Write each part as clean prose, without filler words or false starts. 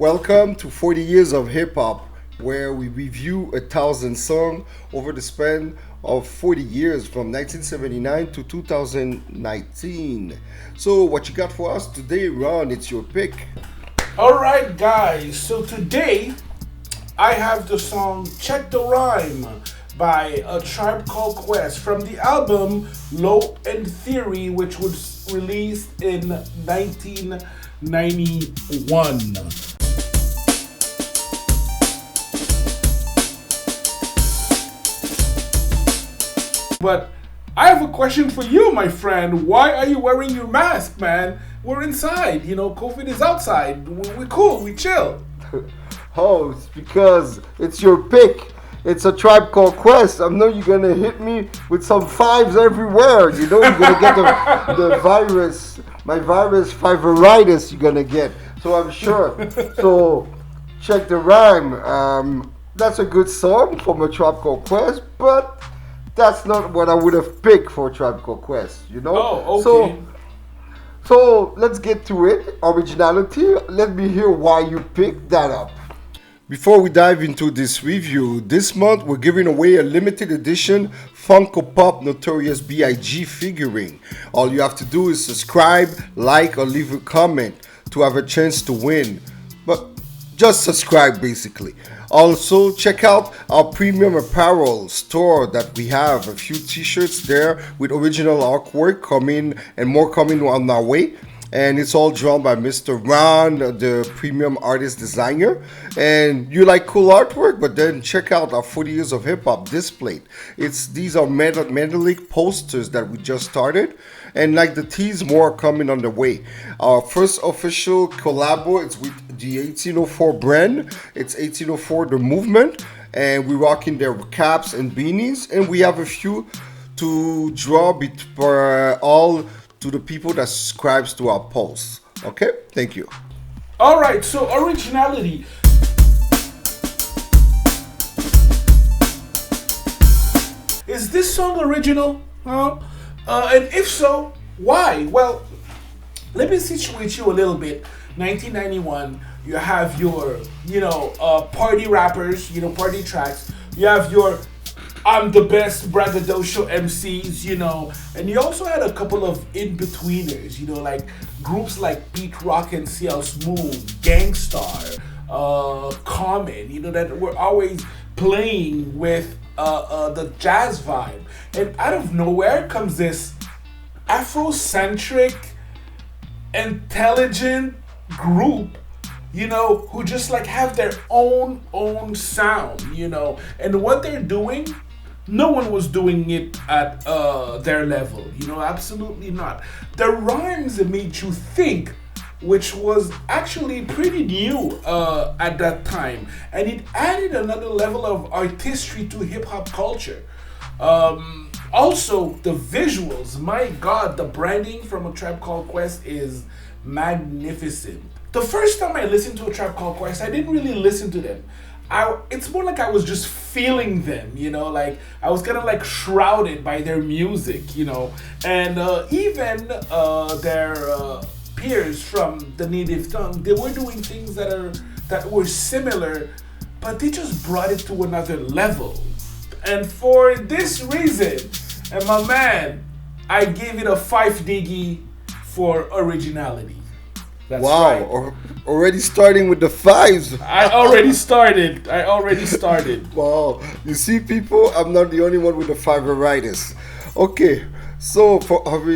Welcome to 40 Years of Hip Hop, where we review 1,000 songs over the span of 40 years from 1979 to 2019. So, what you got for us today, Ron? It's your pick. All right, guys. So today I have the song "Check the Rhyme" by A Tribe Called Quest from the album Low End Theory, which was released in 1991. But I have a question for you, my friend. Why are you wearing your mask, man? We're inside. COVID is outside. We're cool. We chill. Oh, it's because it's your pick. It's A Tribe Called Quest. I know you're gonna hit me with some fives everywhere. You're gonna get the virus, my virus fiveritis. You're gonna get. So I'm sure. So check the rhyme. That's a good song from A Tribe Called Quest, but that's not what I would have picked for Tribe Called Quest. Oh, okay. So let's get to it. Originality. Let me hear why you picked that up. Before we dive into this review, this month we're giving away a limited edition Funko Pop Notorious B.I.G. figurine. All you have to do is subscribe, like, or leave a comment to have a chance to win. But just subscribe basically. Also, check out our premium apparel store that we have. A few t-shirts there with original artwork coming and more coming on our way. And it's all drawn by Mr. Ron, the premium artist designer. And you like cool artwork, but then check out our 40 Years of Hip Hop displayed. These are metallic posters that we just started. And like the teas, more are coming on the way. Our first official collabo is with the 1804 brand. It's 1804 The Movement. And we're rocking their caps and beanies. And we have a few to draw for all to the people that subscribes to our posts. Okay? Thank you. All right, so Originality. Is this song original? And if so, why? Well, let me situate you a little bit. 1991, you have your, party rappers, party tracks. You have your I'm the best braggadocio MCs, and you also had a couple of in-betweeners, like groups like Pete Rock and CL Smooth, Gangstar, Common, that were always playing with the jazz vibe. And out of nowhere comes this Afrocentric, intelligent group, who just like have their own sound, and what they're doing, no one was doing it at their level, absolutely not. The rhymes that made you think, which was actually pretty new at that time, and it added another level of artistry to hip-hop culture. Also, the visuals, my God, the branding from A Tribe Called Quest is magnificent. The first time I listened to A Tribe Called Quest, I didn't really listen to them. It's more like I was just feeling them, like I was kind of like shrouded by their music, and even their peers from the native tongue, they were doing things that were similar, but they just brought it to another level. And for this reason, and my man, I gave it a 5 diggy for Originality. That's wow, right. Already starting with the fives. I already started. Wow, you see, people, I'm not the only one with the fiveritis. Okay, so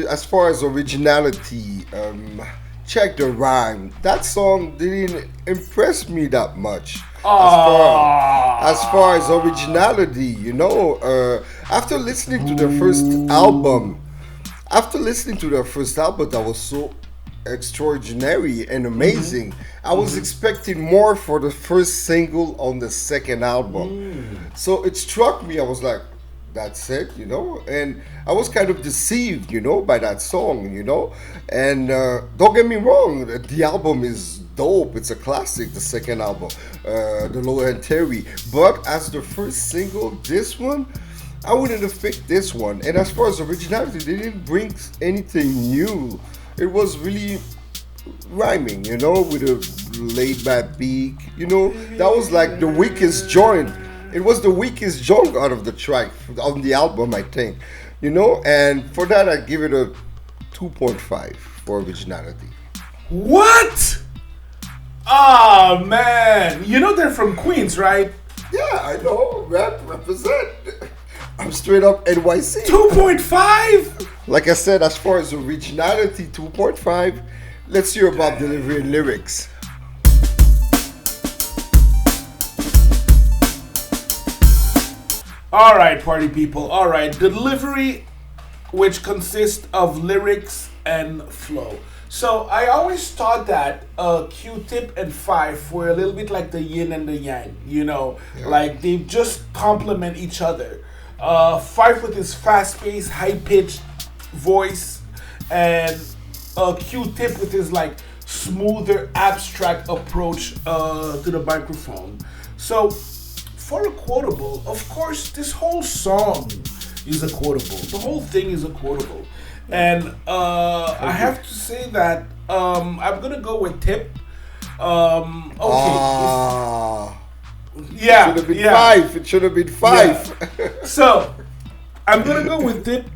as far as Originality, check the rhyme. That song didn't impress me that much. As far as Originality, after listening to their first album, that was so extraordinary and amazing. I was expecting more for the first single on the second album. So it struck me. I was like, that's it, and I was kind of deceived, by that song, and don't get me wrong, the album is dope. It's a classic, the second album, the Low End Theory. But as the first single, this one, I wouldn't have picked this one. And as far as Originality, they didn't bring anything new. It was really rhyming, with a laid back beat. You know, that was like the weakest joint. It was the weakest joint out of the track on the album, I think. You know, and for that I give it a 2.5 for originality. What? Oh man, you know they're from Queens, right? Yeah, I know. Represent. I'm straight up NYC. 2.5? Like I said, as far as originality, 2.5. Let's hear about delivery and lyrics. All right, party people. All right, delivery, which consists of lyrics and flow. So I always thought that Q-Tip and Fife were a little bit like the yin and the yang, you know, like they just complement each other. Fife with his fast-paced, high-pitched voice, and Q-Tip with his like smoother, abstract approach to the microphone. So for a quotable, of course, this whole song is a quotable. The whole thing is a quotable. And I have to say that I'm gonna go with Tip. Yeah, it should have been 5. It should have been 5. Yeah. So I'm gonna go with Tip.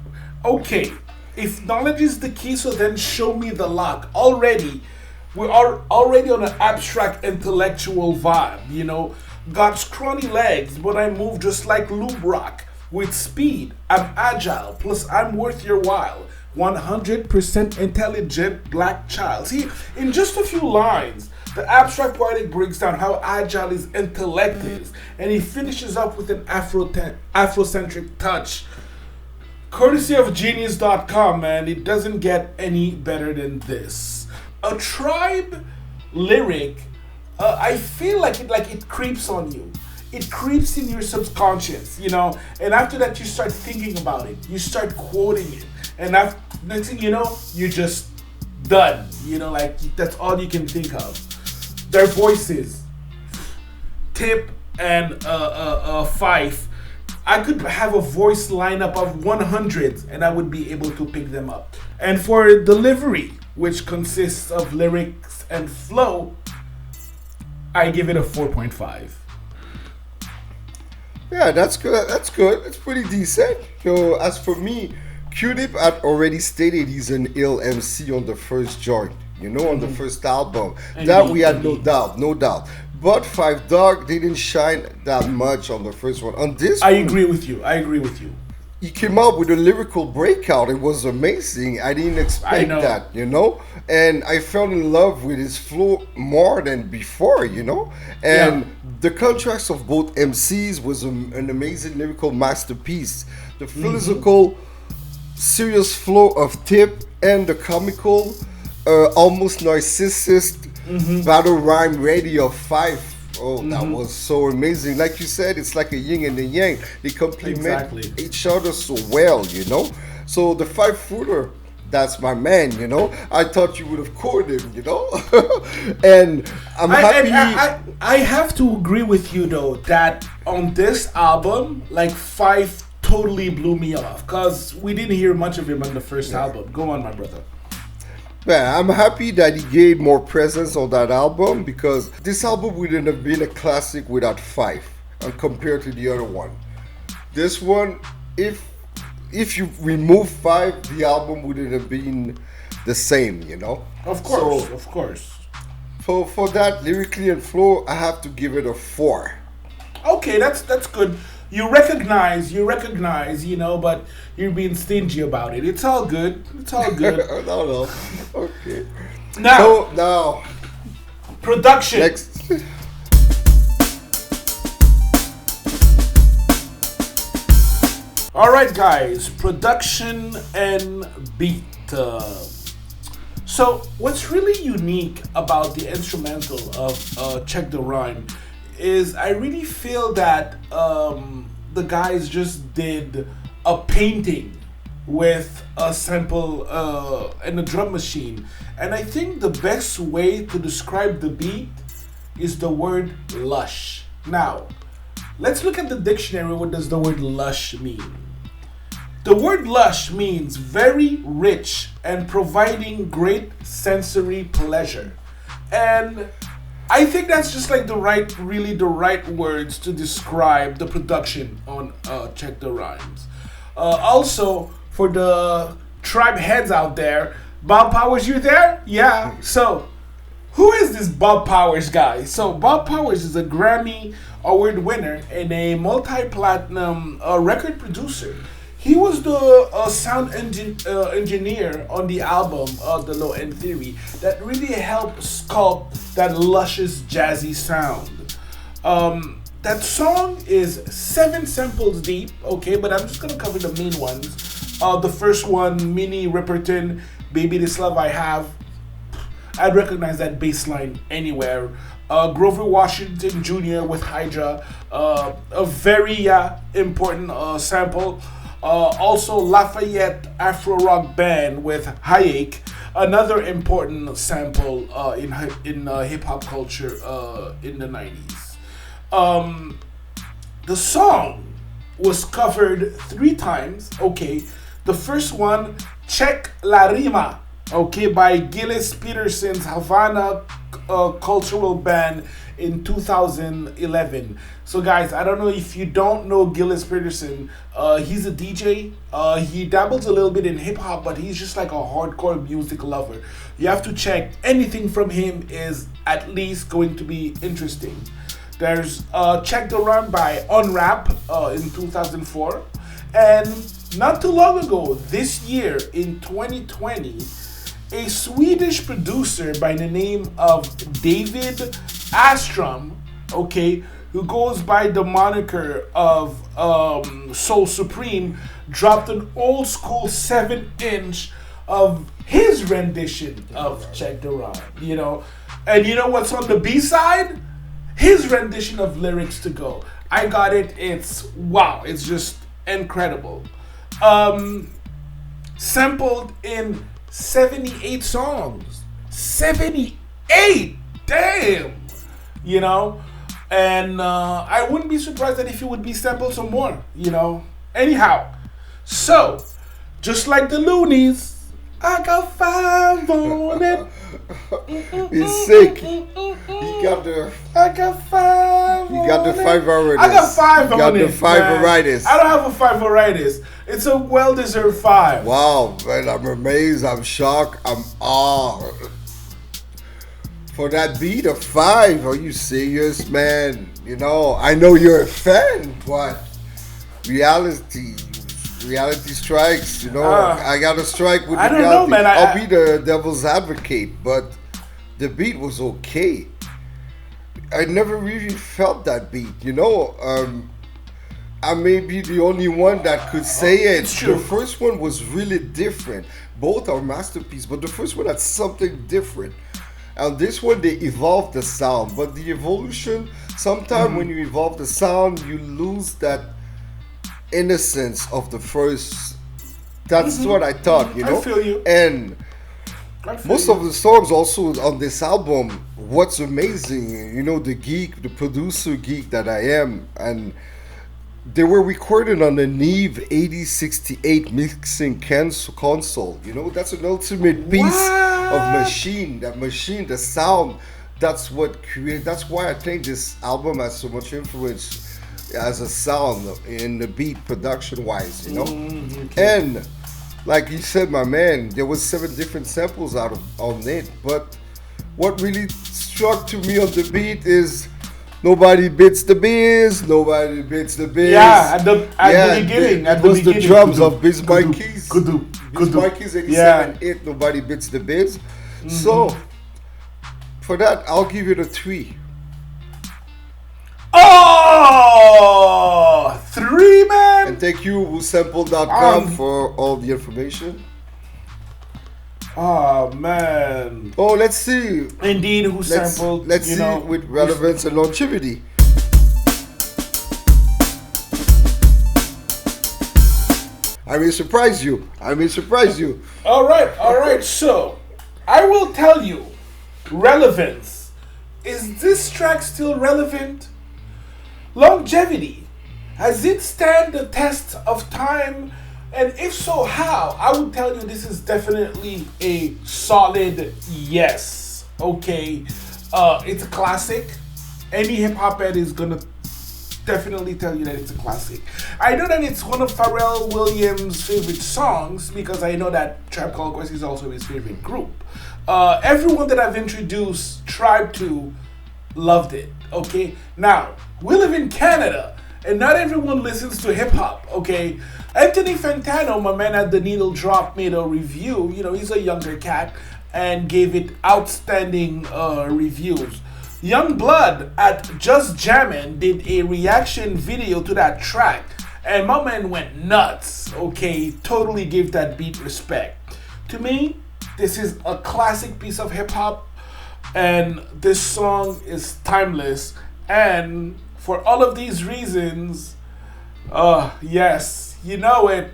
Okay, if knowledge is the key, so then show me the lock. We are already on an abstract intellectual vibe. You know, got scrawny legs, but I move just like Lube Rock. With speed, I'm agile, plus I'm worth your while. 100% intelligent black child. See, in just a few lines, the abstract poetic breaks down how agile his intellect is, and he finishes up with an Afrocentric touch. Courtesy of Genius.com, man, it doesn't get any better than this. A Tribe lyric, I feel like it creeps on you. It creeps in your subconscious, you know, and after that you start thinking about it. You start quoting it. And after, next thing you know, you're just done. You know, like that's all you can think of. Their voices, Tip and Fife, I could have a voice lineup of 100 and I would be able to pick them up. And for delivery, which consists of lyrics and flow, I give it a 4.5. Yeah, that's good. That's good. It's pretty decent. So as for me, Q-Tip had already stated he's an ill MC on the first joint, you know, on the first album. That we had no doubt. But Five Dog didn't shine that much on the first one. On this I agree with you. He came out with a lyrical breakout. It was amazing. I didn't expect that, you know? And I fell in love with his flow more than before, you know? And the contrast of both MCs was an amazing lyrical masterpiece. The physical, serious flow of Tip and the comical, almost narcissist battle rhyme ready of Fife. Oh, that was so amazing. Like you said, it's like a yin and a yang. They complement each other so well, you know? So the 5-footer, that's my man, you know? I thought you would have quoted him, you know? And I'm happy. I have to agree with you, though, that on this album, like, Fife totally blew me off. Because we didn't hear much of him on the first album. Go on, my brother. Man, I'm happy that he gained more presence on that album because this album wouldn't have been a classic without Fife compared to the other one. This one, if you remove Fife, the album wouldn't have been the same, you know? Of course. For that, lyrically and flow, I have to give it a 4. Okay, that's good. You recognize, you know, but you're being stingy about it. It's all good. No. Okay. Now, production. Next. All right, guys. Production and beat. So, what's really unique about the instrumental of Check the Rhyme is I really feel that the guys just did a painting with a sample and a drum machine. And I think the best way to describe the beat is the word lush. Now, let's look at the dictionary. What does the word lush mean? The word lush means very rich and providing great sensory pleasure. And I think that's just like really the right words to describe the production on Check the Rhymes. Also, for the tribe heads out there, Bob Powers, you there? Yeah. So, who is this Bob Powers guy? So, Bob Powers is a Grammy Award winner and a multi-platinum record producer. He was the sound engineer on the album The Low End Theory that really helped sculpt that luscious jazzy sound. That song is 7 samples deep, okay, but I'm just gonna cover the main ones. The first one, Minnie Riperton, Baby This Love I Have. I'd recognize that bass line anywhere. Grover Washington Jr. with Hydra, a very important sample. Also, Lafayette Afro Rock Band with Hayek, another important sample in hip hop culture in the 90s. The song was covered 3 times. Okay, the first one, Check La Rima, okay, by Gillis Peterson's Havana Cultural Band in 2011. So guys, I don't know if you don't know Gillis Peterson. He's a DJ. He dabbles a little bit in hip hop, but he's just like a hardcore music lover. You have to check. Anything from him is at least going to be interesting. There's Check the Run by Unwrap in 2004. And not too long ago, this year in 2020, a Swedish producer by the name of David Astrom, okay, who goes by the moniker of Soul Supreme, dropped an old school 7-inch of his rendition of Check the Rhyme, you know. And you know what's on the B-side? His rendition of Lyrics to Go. I got it. It's wow. It's just incredible. Sampled in 78 songs. 78! Damn! You know? And I wouldn't be surprised that if it would be sampled some more, you know? Anyhow, so, just like the Loonies, I got 5 on it. He's sick. He got the. I got 5. He got the 5 already. I got 5 on it. Got the 5 varieties. I don't have a 5 varieties. It's a well-deserved 5. Wow, man! I'm amazed. I'm shocked. I'm awed. For that beat of 5, are you serious, man? You know, I know you're a fan, but reality strikes. You know, I got to strike with I reality. don't know, man. I'll be the devil's advocate, but the beat was okay. I never really felt that beat. You know, I may be the only one that could say it. It's true. The first one was really different. Both are masterpieces, but the first one had something different. And this one, they evolved the sound. But the evolution, sometimes when you evolve the sound, you lose that innocence of the first. That's what I thought, you know? I feel you. And most of the songs also on this album, what's amazing, you know, the producer geek that I am, and they were recorded on the Neve 8068 mixing console. You know, that's an ultimate piece of machine. That machine, the sound, that's what created. That's why I think this album has so much influence as a sound in the beat production wise. You know, and like you said, my man, there was 7 different samples on it. But what really struck to me on the beat is. Nobody beats the biz. Nobody beats the biz. Yeah, at the beginning. It was the drums of Biz Marquis. Kudu. Biz Marquis 87-8. Nobody beats the biz. So, for that, I'll give it a 3. Oh! 3, man! And thank you, whosample.com, for all the information. Oh man! Oh, let's see. Indeed, who sampled? Let's see with relevance and longevity. I may surprise you. All right. So, I will tell you, relevance. Is this track still relevant? Longevity. Has it stand the test of time? And if so, how? I would tell you this is definitely a solid yes. Okay. It's a classic. Any hip hop head is gonna definitely tell you that it's a classic. I know that it's one of Pharrell Williams' favorite songs because I know that Tribe Called Quest is also his favorite group. Everyone that I've introduced Tribe to loved it. Okay, now we live in Canada and not everyone listens to hip hop. Okay, Anthony Fantano, my man at the Needle Drop, made a review. You know, he's a younger cat and gave it outstanding reviews. Young Blood at Just Jammin' did a reaction video to that track, and my man went nuts. Okay, totally gave that beat respect. To me, this is a classic piece of hip hop, and this song is timeless. And for all of these reasons, yes, you know it.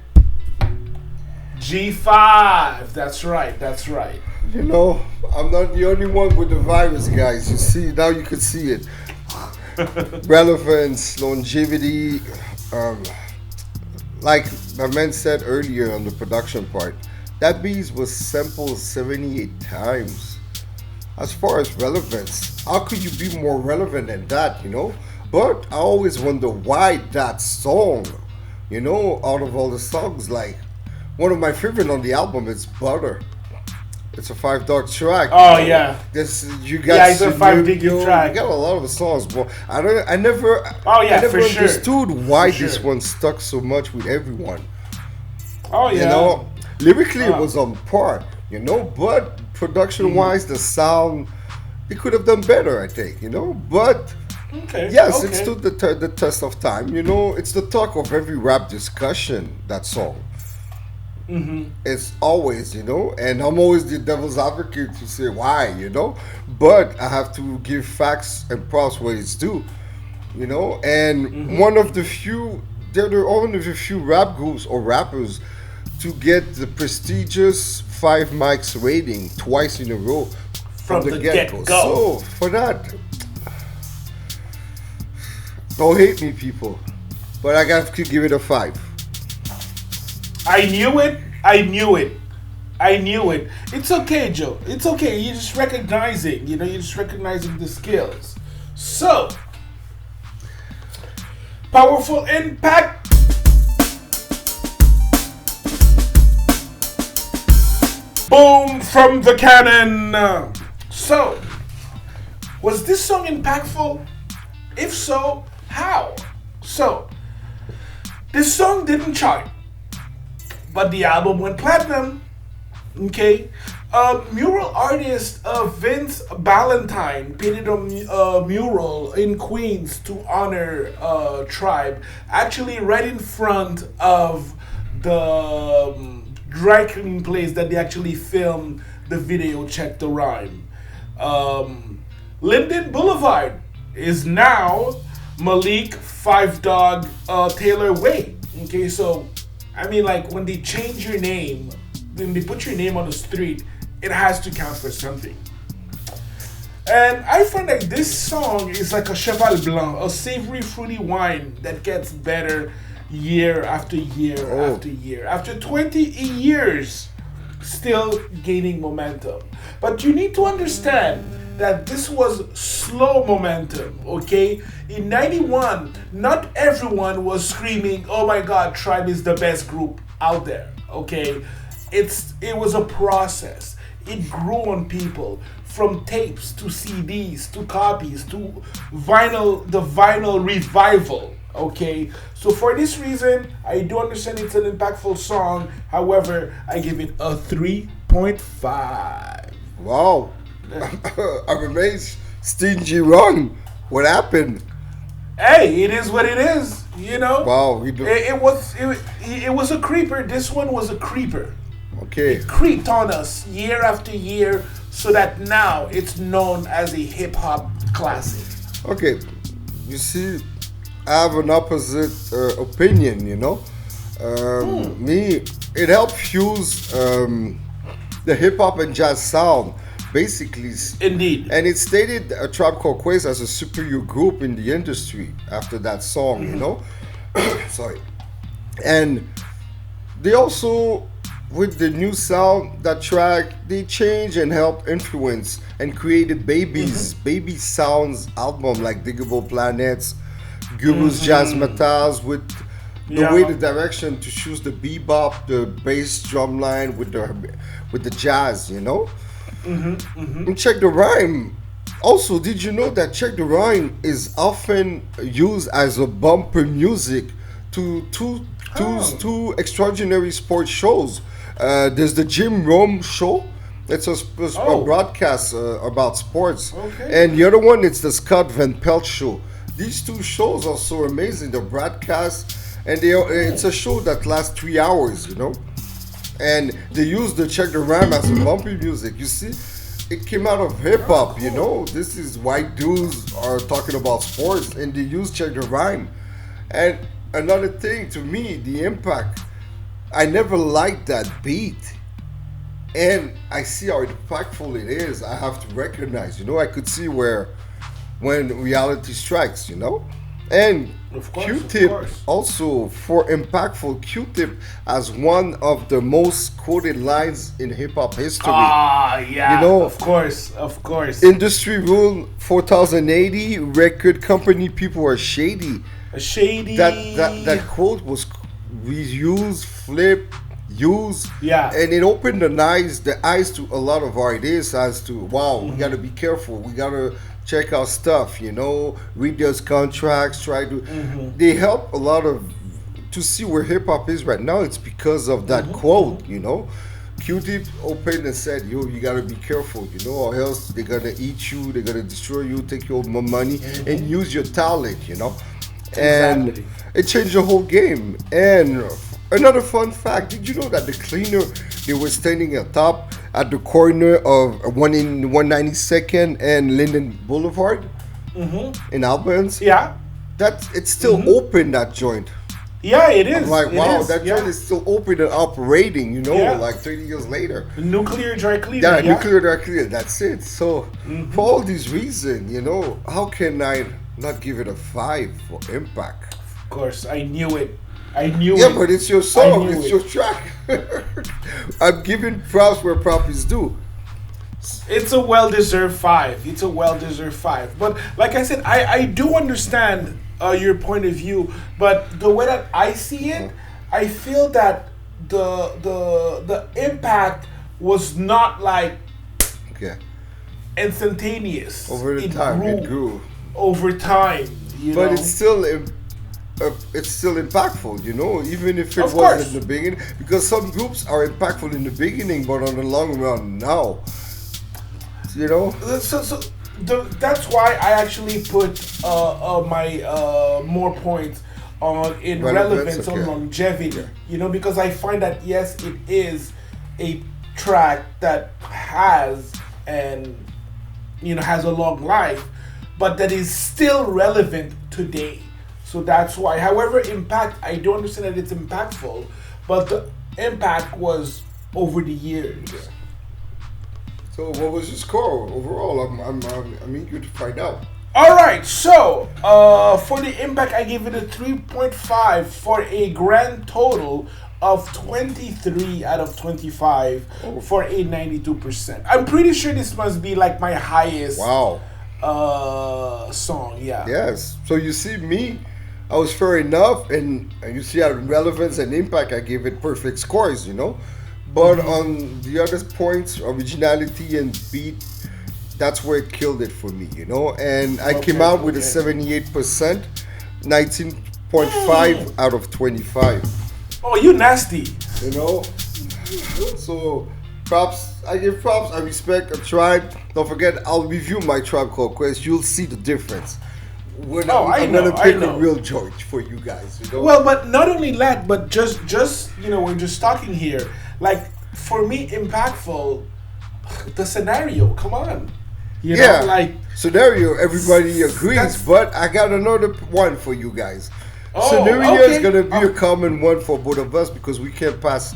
G5. That's right. That's right. You know, I'm not the only one with the virus, guys. You see, now you can see it. Relevance, longevity. Like my man said earlier on the production part, that beat was sampled 78 times. As far as relevance, how could you be more relevant than that, you know? But I always wonder why that song, you know, out of all the songs, like, one of my favorite on the album is Butter. It's a 5 Dog track. Oh yeah. This you got. Yeah, it's a 5 Diggy track. You got a lot of the songs, but I never. Oh yeah, I never for sure. understood why For this sure. one stuck so much with everyone. Oh yeah. You know, lyrically it was on par. You know, but production-wise, the sound, it could have done better, I think. You know, but. Okay. Yes, okay. it stood the test of time. You know, it's the talk of every rap discussion, that song. It's always, you know, and I'm always the devil's advocate to say why, you know, but I have to give facts and props where it's due, you know, and one of the few, they're one of the few rap groups or rappers to get the prestigious 5 mics rating twice in a row from the get-go. So, for that, don't hate me, people, but I got to give it a 5. I knew it. I knew it. I knew it. It's okay, Joe. It's okay. You're just recognizing, you know, you're just recognizing the skills. So, powerful impact. Boom from the cannon. So, was this song impactful? If so, how? So, this song didn't chart, but the album went platinum. Okay, mural artist Vince Ballantyne painted a mural in Queens to honor Tribe, actually right in front of the dry cleaning place that they actually filmed the video. Check the Rhime. Linden Boulevard is now Malik 5 Dog Taylor Way. Okay, so I mean, like, when they change your name, when they put your name on the street, it has to count for something. And I find that this song is like a Cheval Blanc, a savory, fruity wine that gets better year after year after year. After 20 years, still gaining momentum. But you need to understand that this was slow momentum, okay? In 91, not everyone was screaming, oh my God, Tribe is the best group out there, okay? It was a process. It grew on people, from tapes to CDs to copies to vinyl, the vinyl revival, okay? So for this reason, I do understand it's an impactful song. However, I give it a 3.5. Wow. I'm amazed. Stingy run. What happened? Hey, it is what it is. You know. Wow. It was a creeper. This one was a creeper. Okay. It creeped on us year after year, so that now it's known as a hip hop classic. Okay. You see, I have an opposite opinion. You know, me, it helped fuse the hip hop and jazz sound. Basically, indeed, and it stated a Tribe Called Quest as a superior group in the industry after that song, you know. Sorry, and they also with the new sound, that track, they changed and helped influence and created baby sounds album like Diggable Planets, Guru's Jazz Metals with the way the direction to choose the bebop, the bass drum line with the jazz, you know. And Check the Rhyme. Also, did you know that Check the Rhyme is often used as a bumper music to two extraordinary sports shows? There's the Jim Rome show. It's a broadcast about sports. Okay. And the other one, it's the Scott Van Pelt show. These two shows are so amazing. The broadcast, and it's a show that lasts 3 hours, you know. And they use the Check the Rhyme as a bumpy music. You see, it came out of hip hop, you know. This is white dudes are talking about sports, and they use Check the Rhyme. And another thing to me, the impact. I never liked that beat, and I see how impactful it is. I have to recognize, you know. I could see when reality strikes, you know. And Of course, Q-Tip of course. also, for impactful, Q-Tip as one of the most quoted lines in hip hop history. Yeah. You know, of course. Industry rule 4080, record company people are shady. Shady. That quote was reused, flipped, used, Yeah. and it opened the eyes to a lot of artists as to we gotta be careful, we gotta check our stuff, you know, read those contracts, try to. They help a lot of to see where hip hop is right now. It's because of that quote, you know. Q-Tip opened and said, "Yo, you gotta be careful, you know, or else they're gonna eat you, they're gonna destroy you, take your money, and use your talent, you know." And Exactly. it changed the whole game. And another fun fact: did you know that the cleaner they were standing atop at the corner of 192nd and Linden Boulevard in Albans? Yeah. It's still open, that joint. Yeah, it is. I'm like, It wow, is, that yeah. joint is still open and operating, you know, Yeah. like 30 years later. Nuclear dry cleaner. Yeah, nuclear dry clear, that's it. So, for all these reasons, you know, how can I not give it a 5 for impact? Of course, I knew it. It. Yeah, but it's your song, knew it's it. your track. I'm giving props where props is due. It's a well-deserved 5. It's a well-deserved 5. But like I said, I do understand your point of view. But the way that I see it, I feel that the impact was not like Okay. instantaneous. Over the time, it grew. Over time, you But know. it's still impactful, you know, even if it Of was course. in the beginning. Because some groups are impactful in the beginning, but on the long run now, you know. That's why I actually put my more points on in relevance okay. on longevity. You know, because I find that yes, it is a track that has has a long life, but that is still relevant today. So that's why. However, impact, I do understand that it's impactful, but the impact was over the years. So what was your score overall? I'm eager to find out. All right, so for the impact, I give it a 3.5 for a grand total of 23 out of 25 for a 92%. I'm pretty sure this must be like my highest Wow. song. Yeah. Yes. So you see me, I was fair enough, and you see at relevance and impact, I gave it perfect scores, you know. But on the other points, originality and beat, that's where it killed it for me, you know. And I came out with a 78%, 19.5 out of 25. Oh, you nasty. You know. So props. I give props. I respect a tribe. Don't forget, I'll review my Tribe Called Quest. You'll see the difference. I'm gonna pick a real joint for you guys. You know? Well, but not only that, but just we're just talking here. Like for me, impactful. The scenario. Come on. You know, like scenario. Everybody agrees, that's- but I got another one for you guys. Oh, Scenario okay. is gonna be a common one for both of us because we can't pass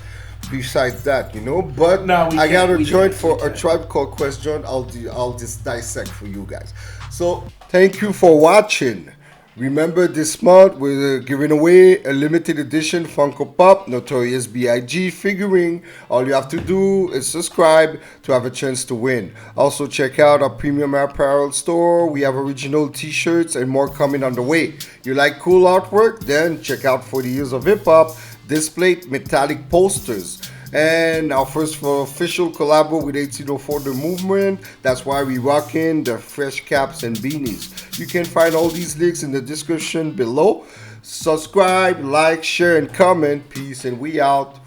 besides that, you know. But No, we I got can't, a we joint can't, for we a can't. Tribe Called Quest joint. I'll just dissect for you guys. So thank you for watching. Remember, this month we're giving away a limited edition Funko Pop Notorious B.I.G. figurine. All you have to do is subscribe to have a chance to win. Also, check out our premium apparel store. We have original t-shirts and more coming on the way. You like cool artwork? Then check out 40 Years of Hip Hop displayed metallic posters. And our first official collabo with 1804 The Movement. That's why we rocking the fresh caps and beanies. You can find all these links in the description below. Subscribe, like, share, and comment. Peace, and we out.